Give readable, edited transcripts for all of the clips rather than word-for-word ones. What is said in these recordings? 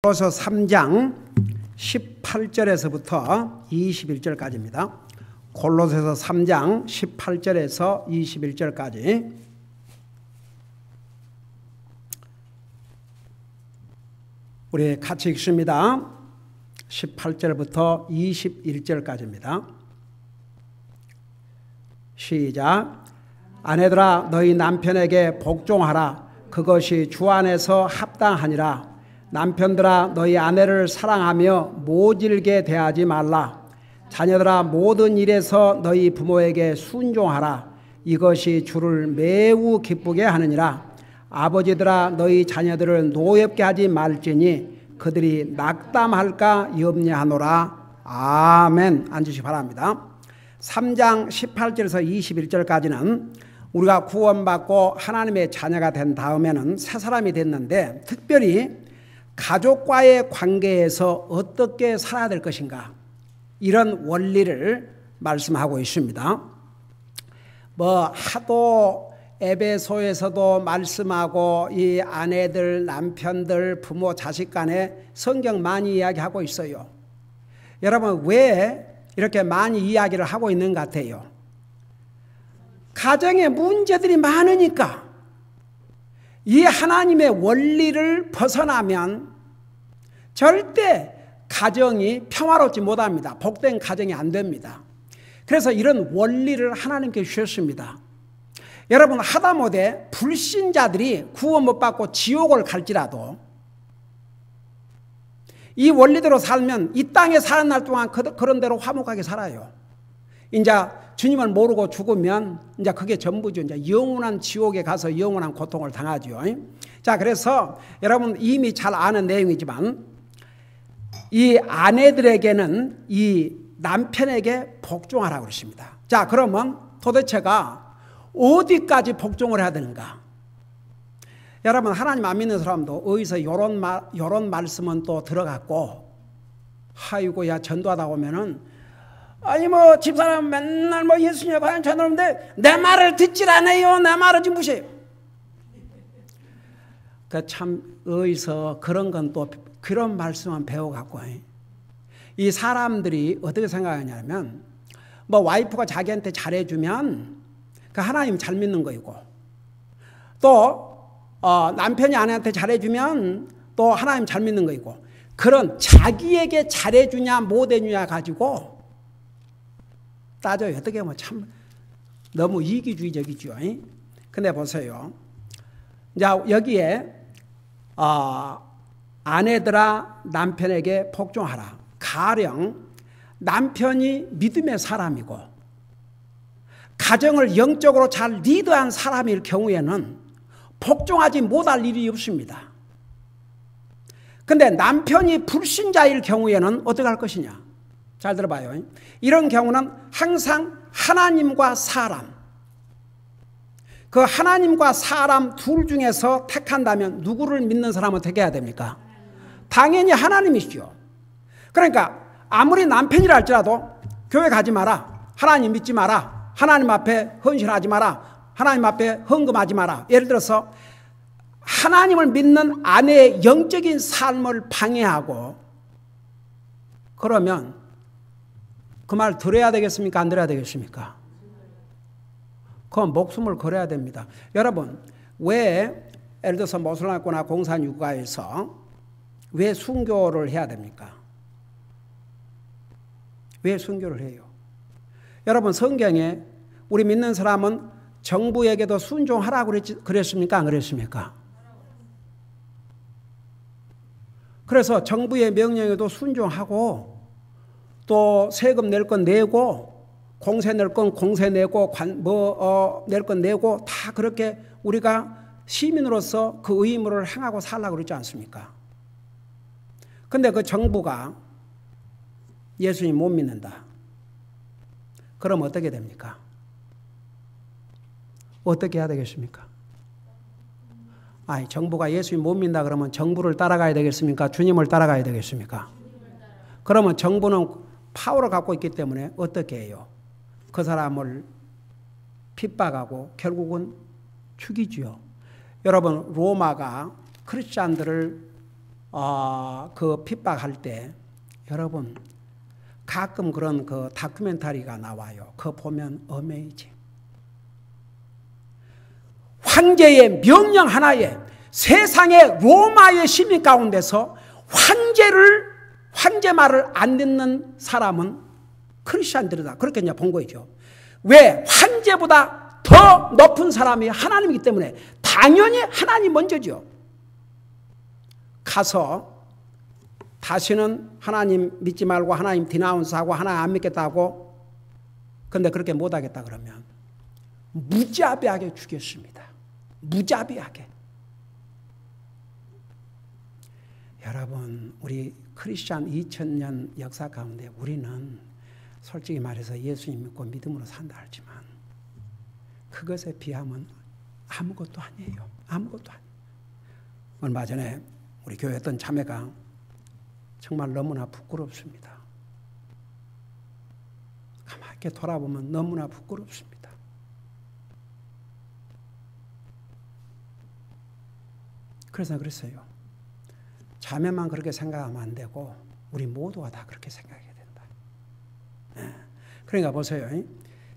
골로새 3장 18절에서부터 21절까지입니다. 골로새서 3장 18절에서 21절까지 우리 같이 읽습니다. 18절부터 21절까지입니다. 시작. 아내들아 너희 남편에게 복종하라. 그것이 주 안에서 합당하니라. 남편들아 너희 아내를 사랑하며 모질게 대하지 말라. 자녀들아 모든 일에서 너희 부모에게 순종하라. 이것이 주를 매우 기쁘게 하느니라. 아버지들아 너희 자녀들을 노엽게 하지 말지니 그들이 낙담할까 염려하노라. 아멘. 앉으시기 바랍니다. 3장 18절에서 21절까지는 우리가 구원받고 하나님의 자녀가 된 다음에는 새 사람이 됐는데 특별히 가족과의 관계에서 어떻게 살아야 될 것인가, 이런 원리를 말씀하고 있습니다. 하도 에베소에서도 말씀하고 이 아내들, 남편들, 부모, 자식 간에 성경 많이 이야기하고 있어요. 여러분 왜 이렇게 많이 이야기를 하고 있는 것 같아요? 가정에 문제들이 많으니까. 이 하나님의 원리를 벗어나면 절대 가정이 평화롭지 못합니다. 복된 가정이 안 됩니다. 그래서 이런 원리를 하나님께 주셨습니다. 여러분 하다못해 불신자들이 구원 못 받고 지옥을 갈지라도 이 원리대로 살면 이 땅에 사는 날 동안 그런 대로 화목하게 살아요. 이제 주님을 모르고 죽으면 이제 그게 전부죠. 이제 영원한 지옥에 가서 영원한 고통을 당하죠. 자, 그래서 여러분 이미 잘 아는 내용이지만 이 아내들에게는 이 남편에게 복종하라고 그러십니다. 자, 그러면 도대체가 어디까지 복종을 해야 되는가? 여러분 하나님 안 믿는 사람도 어디서 이런 말씀은 또 들어갔고, 아이고 야 전도하다 보면은 아니 집사람 맨날 예수님 과연 전하는데 내 말을 듣질 않아요. 내 말을 지금 무시해요. 참 어디서 그런 건 또 그런 말씀만 배워갖고 이 사람들이 어떻게 생각하냐면 와이프가 자기한테 잘해주면 그 하나님 잘 믿는 거이고, 또 남편이 아내한테 잘해주면 또 하나님 잘 믿는 거이고, 그런 자기에게 잘해주냐 못해주냐 가지고 따져요. 어떻게 보면 참 너무 이기주의적이죠. 근데 보세요. 자, 여기에 아내들아 남편에게 복종하라. 가령 남편이 믿음의 사람이고 가정을 영적으로 잘 리드한 사람일 경우에는 복종하지 못할 일이 없습니다. 근데 남편이 불신자일 경우에는 어떻게 할 것이냐? 잘 들어봐요. 이런 경우는 항상 하나님과 사람, 그 하나님과 사람 둘 중에서 택한다면 누구를 믿는 사람을 택해야 됩니까? 당연히 하나님이시죠. 그러니까 아무리 남편이라 할지라도 교회 가지 마라, 하나님 믿지 마라, 하나님 앞에 헌신하지 마라, 하나님 앞에 헌금하지 마라. 예를 들어서 하나님을 믿는 아내의 영적인 삶을 방해하고 그러면 그 말 들어야 되겠습니까? 안 들어야 되겠습니까? 그건 목숨을 걸어야 됩니다. 여러분 왜 예를 들어서 모슬람교나 공산유가에서 왜 순교를 해야 됩니까? 왜 순교를 해요? 여러분 성경에 우리 믿는 사람은 정부에게도 순종하라고 그랬습니까? 안 그랬습니까? 그래서 정부의 명령에도 순종하고 또 세금 낼 건 내고 공세 낼 건 공세 내고 낼 건 내고 다 그렇게 우리가 시민으로서 그 의무를 행하고 살라고 그러지 않습니까? 근데 그 정부가 예수님 못 믿는다. 그럼 어떻게 됩니까? 어떻게 해야 되겠습니까? 정부가 예수님 못 믿는다 그러면 정부를 따라가야 되겠습니까? 주님을 따라가야 되겠습니까? 그러면 정부는 파워를 갖고 있기 때문에 어떻게 해요? 그 사람을 핍박하고 결국은 죽이지요. 여러분 로마가 크리스찬들을 그 핍박할 때 여러분 가끔 그런 그 다큐멘터리가 나와요. 그거 보면 어메이징. 황제의 명령 하나에 세상의 로마의 시민 가운데서 황제 말을 안 듣는 사람은 크리스천들이다. 그렇게 이제 본 거죠. 왜? 황제보다 더 높은 사람이 하나님이기 때문에 당연히 하나님 먼저죠. 가서 다시는 하나님 믿지 말고 하나님 디나운스하고 하나님 안 믿겠다고, 근데 그렇게 못하겠다 그러면 무자비하게 죽였습니다. 무자비하게. 여러분, 우리 크리스천 2000년 역사 가운데 우리는 솔직히 말해서 예수님 믿고 믿음으로 산다 하지만 그것에 비하면 아무것도 아니에요. 아무것도 아니에요. 얼마 전에 우리 교회 어떤 자매가 정말 너무나 부끄럽습니다. 가만히 이렇게 돌아보면 너무나 부끄럽습니다. 그래서 그랬어요. 자매만 그렇게 생각하면 안 되고 우리 모두가 다 그렇게 생각해야 된다. 그러니까 보세요.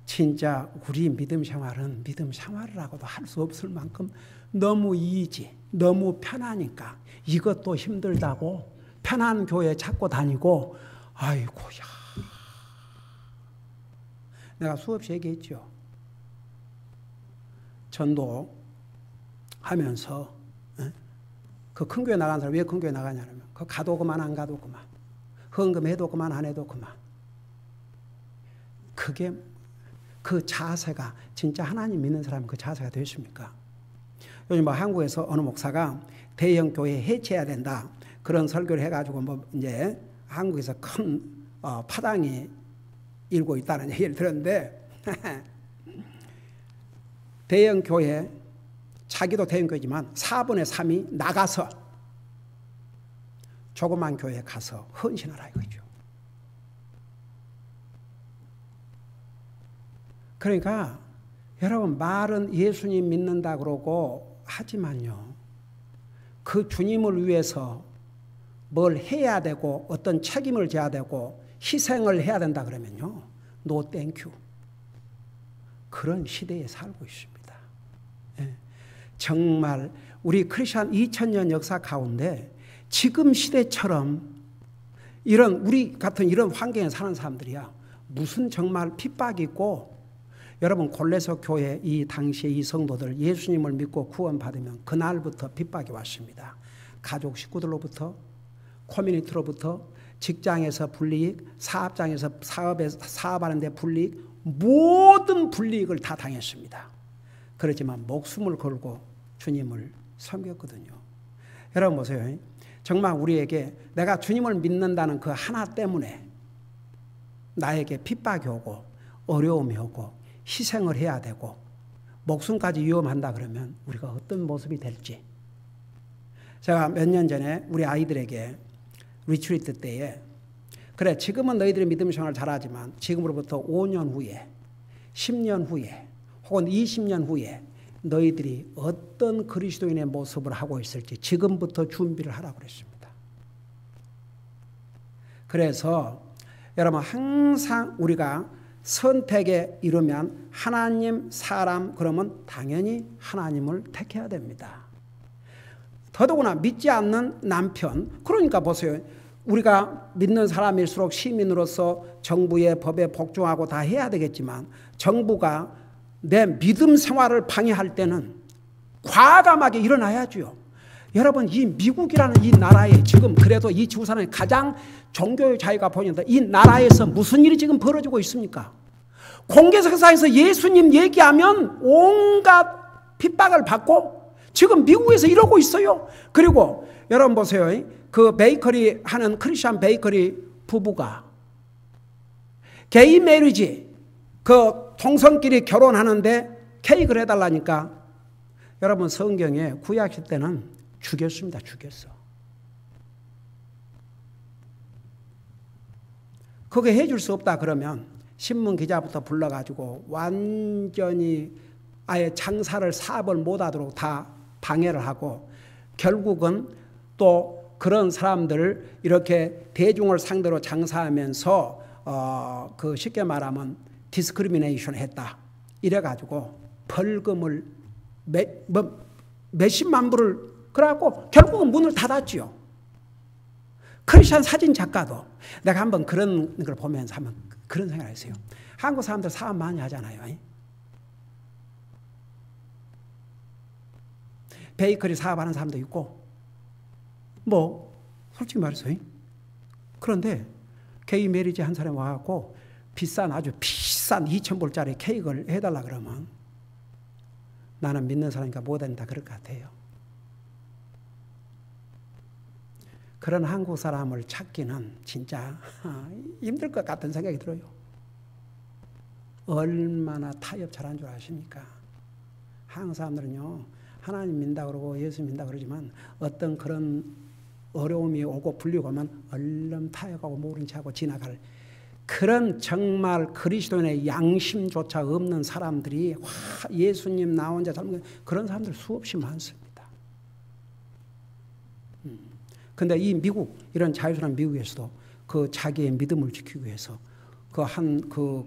진짜 우리 믿음 생활은 믿음 생활이라고도 할 수 없을 만큼 너무 이지, 너무 편하니까 이것도 힘들다고 편한 교회 찾고 다니고, 아이고야. 내가 수없이 얘기했죠. 전도 하면서 그 큰 교회 나간 사람 왜 큰 교회 나가냐면 그 가도 그만 안 가도 그만, 헌금해도 그만 안 해도 그만. 그게 그 자세가 진짜 하나님 믿는 사람은 그 자세가 되십니까? 요즘 뭐 한국에서 어느 목사가 대형 교회 해체해야 된다 그런 설교를 해가지고 뭐 이제 한국에서 큰 파당이 일고 있다는 얘기를 들었는데 대형 교회, 자기도 대형 교회지만 4분의 3이 나가서 조그만 교회에 가서 헌신하라 이거죠. 그러니까 여러분 말은 예수님 믿는다 그러고 하지만요, 그 주님을 위해서 뭘 해야 되고 어떤 책임을 져야 되고 희생을 해야 된다 그러면요, 노 땡큐. 그런 시대에 살고 있습니다. 정말 우리 크리스천 2000년 역사 가운데 지금 시대처럼 이런 우리 같은 이런 환경에 사는 사람들이야 무슨 정말 핍박이 있고, 여러분 골레서 교회 이 당시에 이 성도들 예수님을 믿고 구원받으면 그날부터 핍박이 왔습니다. 가족 식구들로부터, 커뮤니티로부터, 직장에서 불이익, 사업장에서 사업하는 데 불이익, 모든 불이익을 다 당했습니다. 그렇지만 목숨을 걸고 주님을 섬겼거든요. 여러분 보세요. 정말 우리에게 내가 주님을 믿는다는 그 하나 때문에 나에게 핍박이 오고 어려움이 오고 희생을 해야 되고 목숨까지 위험한다 그러면 우리가 어떤 모습이 될지. 제가 몇 년 전에 우리 아이들에게 리트리트 때에, 그래 지금은 너희들이 믿음 생활을 잘하지만 지금으로부터 5년 후에 10년 후에 혹은 20년 후에 너희들이 어떤 그리스도인의 모습을 하고 있을지 지금부터 준비를 하라고 그랬습니다. 그래서 여러분 항상 우리가 선택에 이르면 하나님, 사람 그러면 당연히 하나님을 택해야 됩니다. 더더구나 믿지 않는 남편, 그러니까 보세요. 우리가 믿는 사람일수록 시민으로서 정부의 법에 복종하고 다 해야 되겠지만 정부가 내 믿음 생활을 방해할 때는 과감하게 일어나야죠. 여러분 이 미국이라는 이 나라에 지금 그래도 이 지구상에 가장 종교의 자유가 보이는데 이 나라에서 무슨 일이 지금 벌어지고 있습니까? 공개석상에서 예수님 얘기하면 온갖 핍박을 받고 지금 미국에서 이러고 있어요. 그리고 여러분 보세요. 그 베이커리 하는 크리스천 베이커리 부부가 게이 메리지, 그 동성끼리 결혼하는데 케이크를 해달라니까 여러분 성경에 구약시 때는 죽였습니다. 죽였어. 그거 해줄 수 없다 그러면 신문 기자부터 불러가지고 완전히 아예 장사를 사업을 못하도록 다 방해를 하고 결국은 또 그런 사람들 이렇게 대중을 상대로 장사하면서 그 쉽게 말하면 디스크리미네이션 했다. 이래가지고 벌금을 몇십만 불을 그래갖고 결국은 문을 닫았지요. 크리스찬 사진 작가도 내가 한번 그런 걸 보면서 한번 그런 생각을 했어요. 한국 사람들 사업 많이 하잖아요. 베이커리 사업하는 사람도 있고 뭐 솔직히 말해서 그런데 게이 메리지 한 사람이 와갖고 아주 비싼 2,000불짜리 케이크를 해달라 그러면 나는 믿는 사람이니까 못한다 그럴 것 같아요. 그런 한국 사람을 찾기는 진짜 힘들 것 같은 생각이 들어요. 얼마나 타협 잘한 줄 아십니까? 한국 사람들은요, 하나님 믿는다 그러고 예수 믿는다 그러지만 어떤 그런 어려움이 오고 불리고 하면 얼른 타협하고 모른 체 하고 지나갈 그런 정말 그리스도인의 양심조차 없는 사람들이 예수님 나 혼자 잘못 그런 사람들 수없이 많습니다. 근데 이 미국 이런 자유스러운 미국에서도 그 자기의 믿음을 지키기 위해서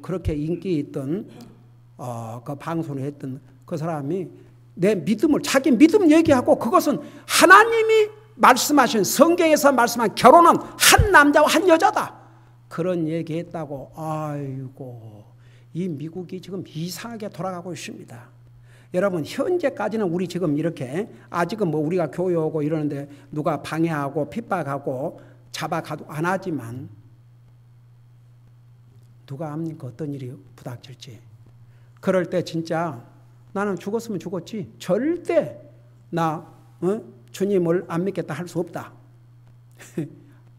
그렇게 인기 있던 그 방송을 했던 그 사람이 내 믿음을 자기 믿음 얘기하고 그것은 하나님이 말씀하신 성경에서 말씀한 결혼은 한 남자와 한 여자다. 그런 얘기했다고. 아이고 이 미국이 지금 이상하게 돌아가고 있습니다. 여러분 현재까지는 우리 지금 이렇게 아직은 뭐 우리가 교회 오고 이러는데 누가 방해하고 핍박하고 잡아가도 안 하지만 누가 압니까 어떤 일이 부닥칠지. 그럴 때 진짜 나는 죽었으면 죽었지 절대 나 주님을 안 믿겠다 할 수 없다.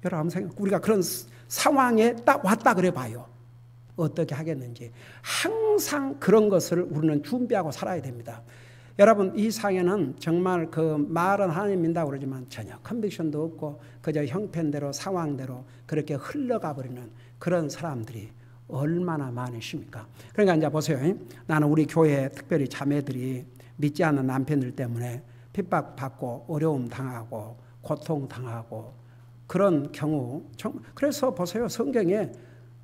여러분 생각 우리가 그런 상황에 딱 왔다 그래 봐요. 어떻게 하겠는지 항상 그런 것을 우리는 준비하고 살아야 됩니다. 여러분 이 상에는 정말 그 말은 하나님 믿는다고 그러지만 전혀 컨빅션도 없고 그저 형편대로 상황대로 그렇게 흘러가 버리는 그런 사람들이 얼마나 많으십니까? 그러니까 이제 보세요. 나는 우리 교회 특별히 자매들이 믿지 않는 남편들 때문에 핍박받고 어려움 당하고 고통 당하고 그런 경우 그래서 보세요. 성경에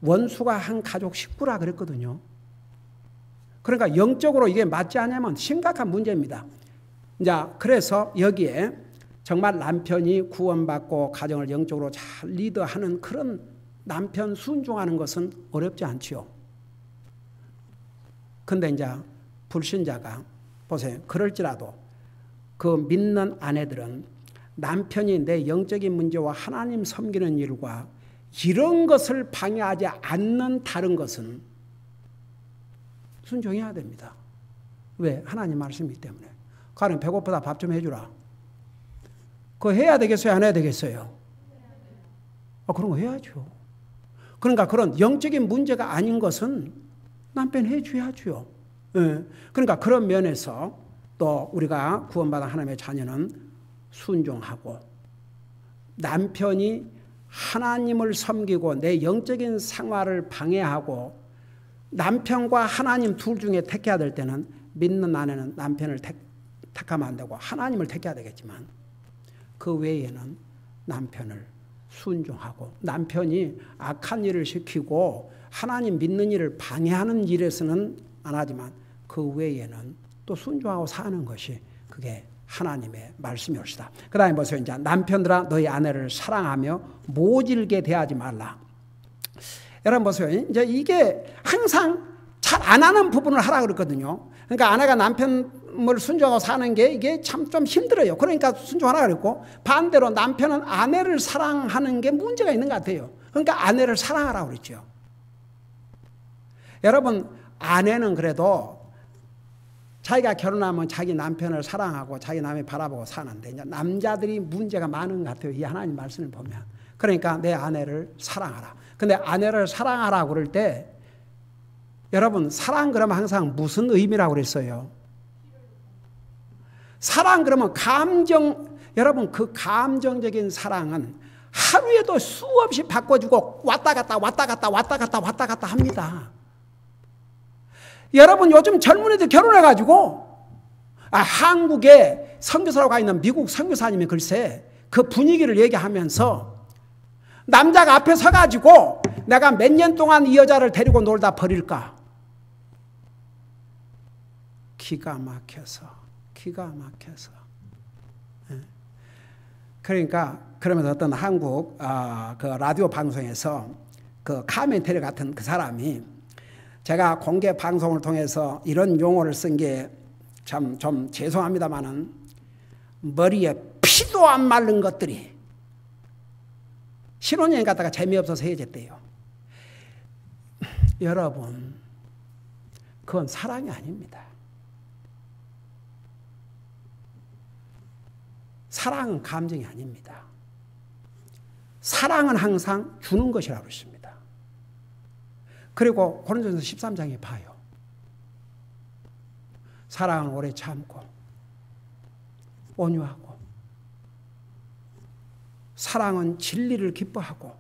원수가 한 가족 식구라 그랬거든요. 그러니까 영적으로 이게 맞지 않으면 심각한 문제입니다. 자, 그래서 여기에 정말 남편이 구원받고 가정을 영적으로 잘 리드하는 그런 남편 순종하는 것은 어렵지 않지요. 근데 이제 불신자가 보세요. 그럴지라도 그 믿는 아내들은 남편이 내 영적인 문제와 하나님 섬기는 일과 이런 것을 방해하지 않는 다른 것은 순종해야 됩니다. 왜? 하나님 말씀이기 때문에. 가령 배고프다 밥 좀 해주라. 그거 해야 되겠어요? 안 해야 되겠어요? 그런 거 해야죠. 그러니까 그런 영적인 문제가 아닌 것은 남편 해줘야죠. 그러니까 그런 면에서 또 우리가 구원받은 하나님의 자녀는 순종하고 남편이 하나님을 섬기고 내 영적인 생활을 방해하고 남편과 하나님 둘 중에 택해야 될 때는 믿는 아내는 남편을 택하면 안 되고 하나님을 택해야 되겠지만 그 외에는 남편을 순종하고 남편이 악한 일을 시키고 하나님 믿는 일을 방해하는 일에서는 안 하지만 그 외에는 또 순종하고 사는 것이 그게 하나님의 말씀이옵시다. 그 다음에 보세요. 이제 남편들아 너희 아내를 사랑하며 모질게 대하지 말라. 여러분 보세요. 이제 이게 항상 잘 안 하는 부분을 하라 그랬거든요. 그러니까 아내가 남편을 순종하고 사는 게 이게 참 좀 힘들어요. 그러니까 순종하라 그랬고 반대로 남편은 아내를 사랑하는 게 문제가 있는 것 같아요. 그러니까 아내를 사랑하라고 그랬죠. 여러분 아내는 그래도 자기가 결혼하면 자기 남편을 사랑하고 자기 남이 바라보고 사는데 이제 남자들이 문제가 많은 것 같아요. 이 하나님 말씀을 보면. 그러니까 내 아내를 사랑하라. 근데 아내를 사랑하라 그럴 때 여러분 사랑 그러면 항상 무슨 의미라고 그랬어요? 사랑 그러면 여러분 그 감정적인 사랑은 하루에도 수없이 바꿔주고 왔다 갔다 왔다 갔다 왔다 갔다 왔다 갔다 합니다. 여러분 요즘 젊은이들 결혼해가지고 한국에 선교사로 가 있는 미국 선교사님이 글쎄 그 분위기를 얘기하면서 남자가 앞에 서가지고 내가 몇 년 동안 이 여자를 데리고 놀다 버릴까? 기가 막혀서. 그러니까 그러면서 어떤 한국 그 라디오 방송에서 그 카멘테리 같은 그 사람이 제가 공개 방송을 통해서 이런 용어를 쓴 게 참 좀 죄송합니다마는 머리에 피도 안 마른 것들이 신혼여행 갔다가 재미없어서 헤어졌대요. 여러분, 그건 사랑이 아닙니다. 사랑은 감정이 아닙니다. 사랑은 항상 주는 것이라고 그랬습니다. 그리고 고린도전서 13장에 봐요. 사랑은 오래 참고 온유하고 사랑은 진리를 기뻐하고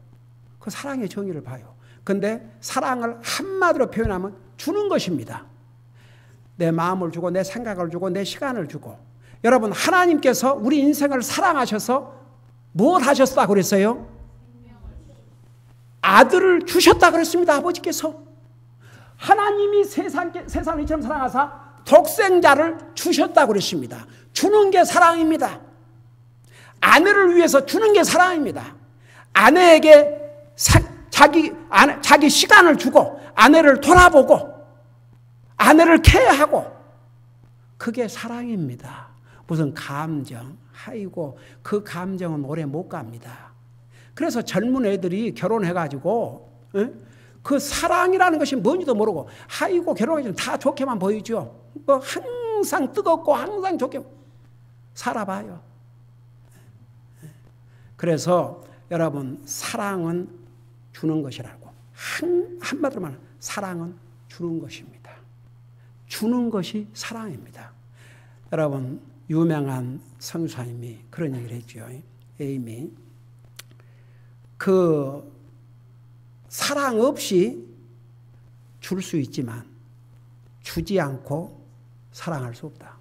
그 사랑의 정의를 봐요. 그런데 사랑을 한마디로 표현하면 주는 것입니다. 내 마음을 주고 내 생각을 주고 내 시간을 주고. 여러분, 하나님께서 우리 인생을 사랑하셔서 무엇 하셨다고 그랬어요? 아들을 주셨다 그랬습니다. 아버지께서. 하나님이 세상을 이처럼 사랑하사 독생자를 주셨다고 그랬습니다. 주는 게 사랑입니다. 아내를 위해서 주는 게 사랑입니다. 아내에게 자기 시간을 주고 아내를 돌아보고 아내를 케어하고 그게 사랑입니다. 무슨 감정, 아이고 그 감정은 오래 못 갑니다. 그래서 젊은 애들이 결혼해가지고 그 사랑이라는 것이 뭔지도 모르고 아이고 결혼하면 다 좋게만 보이죠. 뭐 항상 뜨겁고 항상 좋게 살아봐요. 그래서 여러분, 사랑은 주는 것이라고. 한마디로 말하면 사랑은 주는 것입니다. 주는 것이 사랑입니다. 여러분, 유명한 선교사님이 그런 얘기를 했죠. 에이미. 그 사랑 없이 줄 수 있지만 주지 않고 사랑할 수 없다.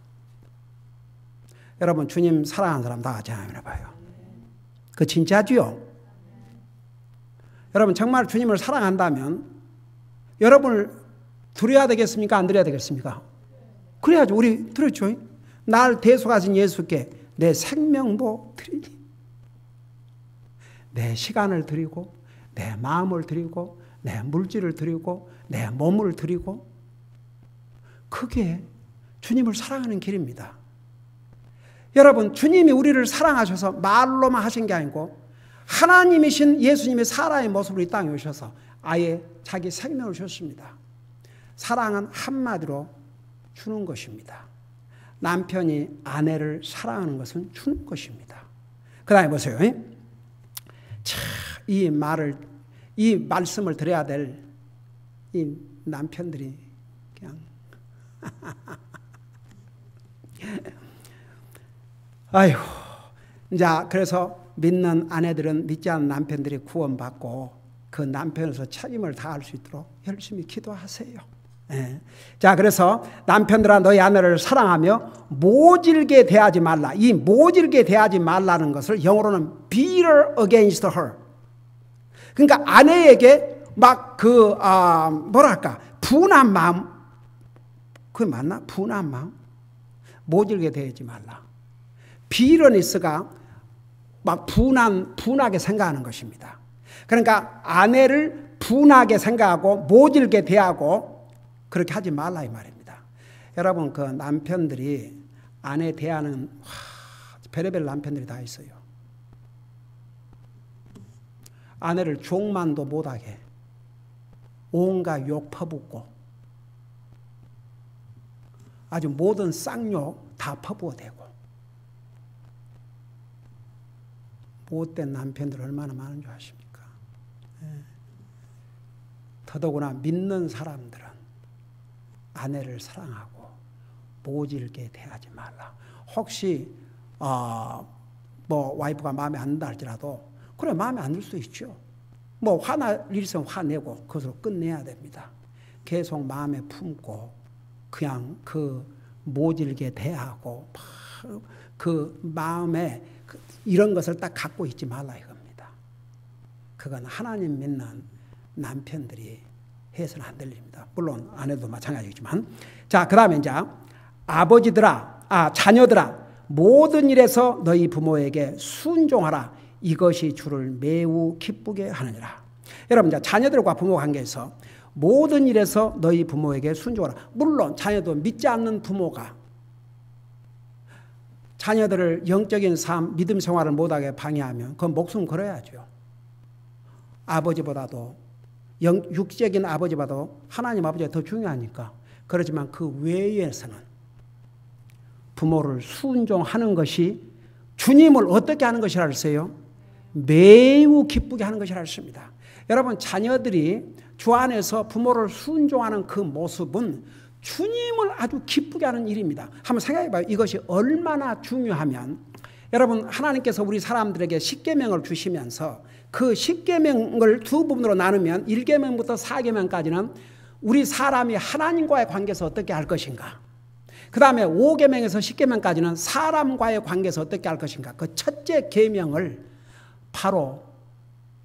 여러분, 주님 사랑하는 사람 다 같이 한번 해봐요. 그 진짜지요? 여러분, 정말 주님을 사랑한다면 여러분을 드려야 되겠습니까? 안 드려야 되겠습니까? 그래야죠. 우리 드렸죠. 날 대속하신 예수께 내 생명도 드리니, 내 시간을 드리고 내 마음을 드리고 내 물질을 드리고 내 몸을 드리고, 그게 주님을 사랑하는 길입니다. 여러분, 주님이 우리를 사랑하셔서 말로만 하신 게 아니고 하나님이신 예수님이 사람의 모습으로 이 땅에 오셔서 아예 자기 생명을 주셨습니다. 사랑은 한마디로 주는 것입니다. 남편이 아내를 사랑하는 것은 주는 것입니다. 그 다음에 보세요. 이 말씀을 드려야 될 이 남편들이 그냥 아이고. 자, 그래서 믿는 아내들은 믿지 않는 남편들이 구원받고 그 남편에서 책임을 다할 수 있도록 열심히 기도하세요. 예. 자, 그래서 남편들아 너희 아내를 사랑하며 모질게 대하지 말라. 이 모질게 대하지 말라는 것을 영어로는 bitter against her. 그러니까 아내에게 막 뭐랄까 분한 마음, 그게 맞나? 분한 마음? 모질게 대하지 말라. 비러니스가 막 분하게 생각하는 것입니다. 그러니까 아내를 분하게 생각하고 모질게 대하고 그렇게 하지 말라 이 말입니다. 여러분, 그 남편들이 아내 대하는 별의별 남편들이 다 있어요. 아내를 종만도 못하게 온갖 욕 퍼붓고 아주 모든 쌍욕 다 퍼부어대고, 못된 남편들 얼마나 많은 줄 아십니까? 더더구나 믿는 사람들은 아내를 사랑하고 모질게 대하지 말라. 혹시 뭐 와이프가 마음에 안 든다 할지라도 그래, 마음에 안 들 수도 있죠. 뭐 화날 일 있으면 화내고 그것으로 끝내야 됩니다. 계속 마음에 품고 그냥 그 모질게 대하고 그 마음에 이런 것을 딱 갖고 있지 말라 이겁니다. 그건 하나님 믿는 남편들이 해서는 안 될 일입니다. 물론 아내도 마찬가지지만. 자, 그 다음에 이제 자녀들아 모든 일에서 너희 부모에게 순종하라. 이것이 주를 매우 기쁘게 하느니라. 여러분, 이제 자녀들과 부모 관계에서 모든 일에서 너희 부모에게 순종하라. 물론 자녀도 믿지 않는 부모가 자녀들을 영적인 삶, 믿음 생활을 못하게 방해하면 그건 목숨 걸어야죠. 아버지보다도 육적인 아버지보다도 하나님 아버지가 더 중요하니까. 그렇지만 그 외에서는 부모를 순종하는 것이 주님을 어떻게 하는 것이라 했어요? 매우 기쁘게 하는 것이라 했습니다. 여러분, 자녀들이 주 안에서 부모를 순종하는 그 모습은 주님을 아주 기쁘게 하는 일입니다. 한번 생각해 봐요. 이것이 얼마나 중요하면, 여러분, 하나님께서 우리 사람들에게 십계명을 주시면서 그 십계명을 두 부분으로 나누면 1계명부터 4계명까지는 우리 사람이 하나님과의 관계에서 어떻게 할 것인가, 그 다음에 5계명에서 10계명까지는 사람과의 관계에서 어떻게 할 것인가. 그 첫째 계명을 바로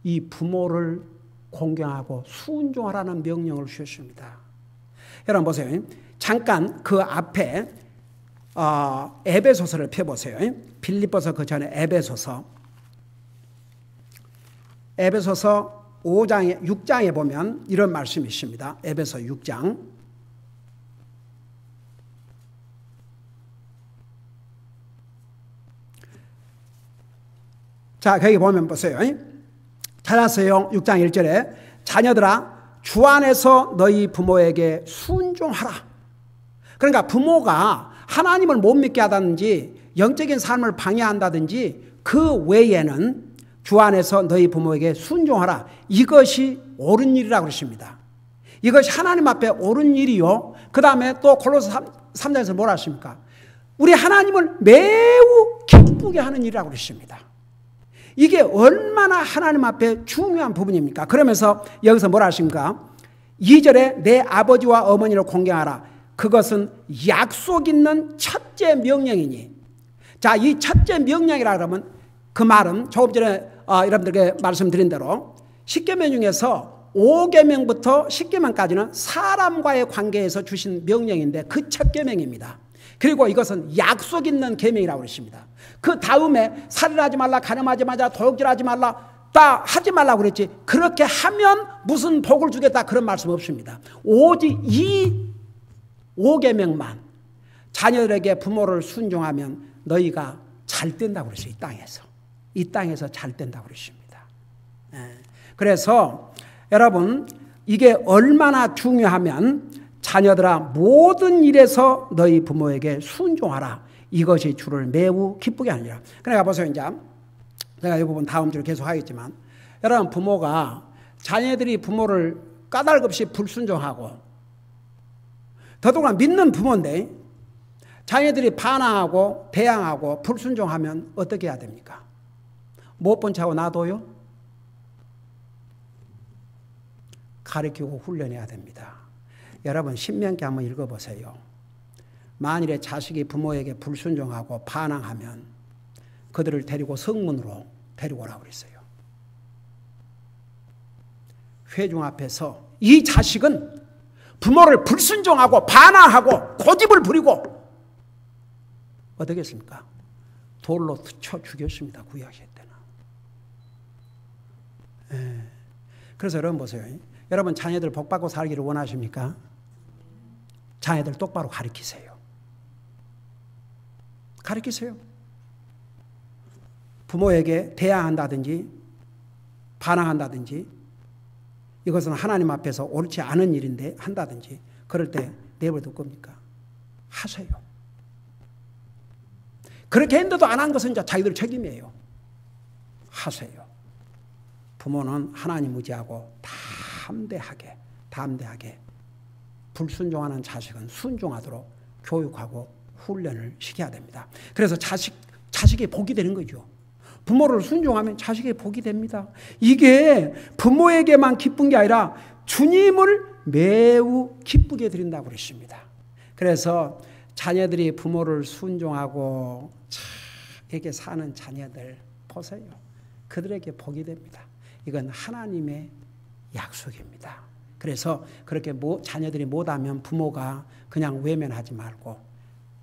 이 부모를 공경하고 순종하라는 명령을 주셨습니다. 여러분 보세요. 잠깐 그 앞에 에베소서를 펴보세요. 빌립보서 그 전에 에베소서 6장에 보면 이런 말씀이 있습니다. 에베소 6장. 자, 거기 보면 보세요. 찾았어요. 6장 1절에 자녀들아 주 안에서 너희 부모에게 순종하라. 그러니까 부모가 하나님을 못 믿게 하다든지 영적인 삶을 방해한다든지 그 외에는 주 안에서 너희 부모에게 순종하라. 이것이 옳은 일이라고 그러십니다. 이것이 하나님 앞에 옳은 일이요. 그 다음에 또 골로새 3장에서 뭐라 하십니까? 우리 하나님을 매우 기쁘게 하는 일이라고 그러십니다. 이게 얼마나 하나님 앞에 중요한 부분입니까? 그러면서 여기서 뭐라 하십니까? 2절에 내 아버지와 어머니를 공경하라. 그것은 약속 있는 첫째 명령이니. 자, 이 첫째 명령이라 그러면 그 말은 조금 전에 여러분들께 말씀드린 대로 10계명 중에서 5계명부터 10계명까지는 사람과의 관계에서 주신 명령인데 그 첫 계명입니다. 그리고 이것은 약속 있는 계명이라고 그러십니다. 그 다음에 살인하지 말라, 간음하지 말라, 도둑질하지 말라, 다 하지 말라고 그랬지. 그렇게 하면 무슨 복을 주겠다 그런 말씀 없습니다. 오직 이 5계명만 자녀들에게 부모를 순종하면 너희가 잘 된다고 그랬어요. 이 땅에서 잘 된다고 그러십니다. 그래서 여러분, 이게 얼마나 중요하면 자녀들아 모든 일에서 너희 부모에게 순종하라. 이것이 주를 매우 기쁘게 하느니라. 그러니까 보세요. 이제 제가 이 부분 다음 주에 계속 하겠지만, 여러분, 부모가 자녀들이 부모를 까닭없이 불순종하고 더더구나 믿는 부모인데 자녀들이 반항하고 대항하고 불순종하면 어떻게 해야 됩니까? 못 본 차고 놔둬요? 가르치고 훈련해야 됩니다. 여러분, 신명기 한번 읽어보세요. 만일에 자식이 부모에게 불순종하고 반항하면 그들을 데리고 성문으로 데리고 오라고 그랬어요. 회중 앞에서 이 자식은 부모를 불순종하고 반항하고 고집을 부리고 어떻게 했습니까? 돌로 쳐 죽였습니다. 구약시대 때는. 그래서 여러분 보세요. 여러분 자녀들 복받고 살기를 원하십니까? 자녀들 똑바로 가르치세요. 가르치세요. 부모에게 대항한다든지 반항한다든지 이것은 하나님 앞에서 옳지 않은 일인데 한다든지 그럴 때 내버려둘 겁니까? 하세요. 그렇게 했는데도 안 한 것은 이제 자기들 책임이에요. 하세요. 부모는 하나님 의지하고 담대하게 불순종하는 자식은 순종하도록 교육하고 훈련을 시켜야 됩니다. 그래서 자식이 복이 되는 거죠. 부모를 순종하면 자식이 복이 됩니다. 이게 부모에게만 기쁜 게 아니라 주님을 매우 기쁘게 드린다고 그랬습니다. 그래서 자녀들이 부모를 순종하고 이렇게 사는 자녀들 보세요. 그들에게 복이 됩니다. 이건 하나님의 약속입니다. 그래서 그렇게 자녀들이 못하면 부모가 그냥 외면하지 말고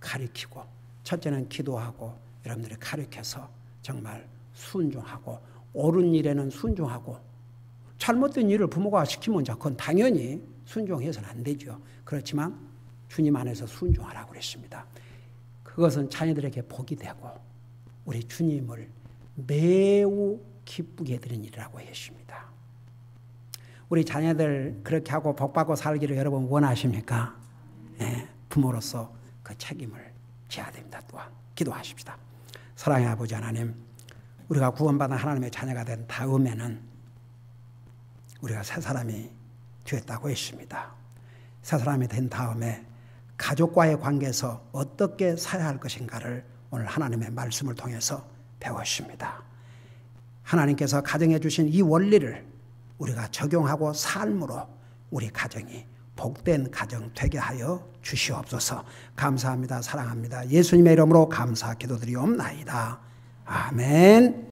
가르치고, 첫째는 기도하고 여러분들이 가르쳐서 정말 순종하고, 옳은 일에는 순종하고, 잘못된 일을 부모가 시키면 그건 당연히 순종해서는 안 되죠. 그렇지만 주님 안에서 순종하라고 그랬습니다. 그것은 자녀들에게 복이 되고 우리 주님을 매우 기쁘게 해드리는 일이라고 했습니다. 우리 자녀들 그렇게 하고 복받고 살기를 여러분 원하십니까? 네, 부모로서 그 책임을 져야 됩니다. 또한 기도하십시다. 사랑의 아버지 하나님, 우리가 구원받은 하나님의 자녀가 된 다음에는 우리가 새 사람이 되었다고 했습니다. 새 사람이 된 다음에 가족과의 관계에서 어떻게 살아야 할 것인가를 오늘 하나님의 말씀을 통해서 배웠습니다. 하나님께서 가정해 주신 이 원리를 우리가 적용하고 삶으로 우리 가정이 복된 가정 되게 하여 주시옵소서. 감사합니다. 사랑합니다. 예수님의 이름으로 감사 기도드리옵나이다. 아멘.